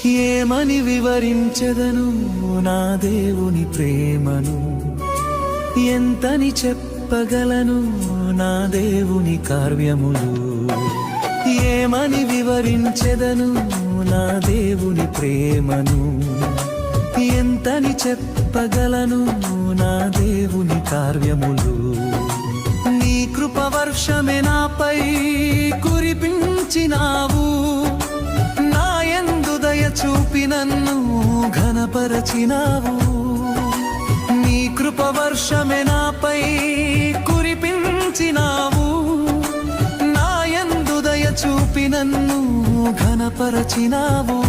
ఏమని వివరించెదను నా దేవుని ప్రేమను, ఎంతని చెప్పగలను నా దేవుని కార్యములు. ఏమని వివరించెదను నా దేవుని ప్రేమను, ఎంతని చెప్పగలను నా దేవుని కార్యములు. నీ కృపవర్షమే నాపై కురిపించినావు, నా యందు దయ చూపి నన్ను ఘనపరచినావు. నీ కృపవర్షమే నాపై కురిపించినావు, నా యందు దయ చూపి నన్ను ఘనపరచినావు.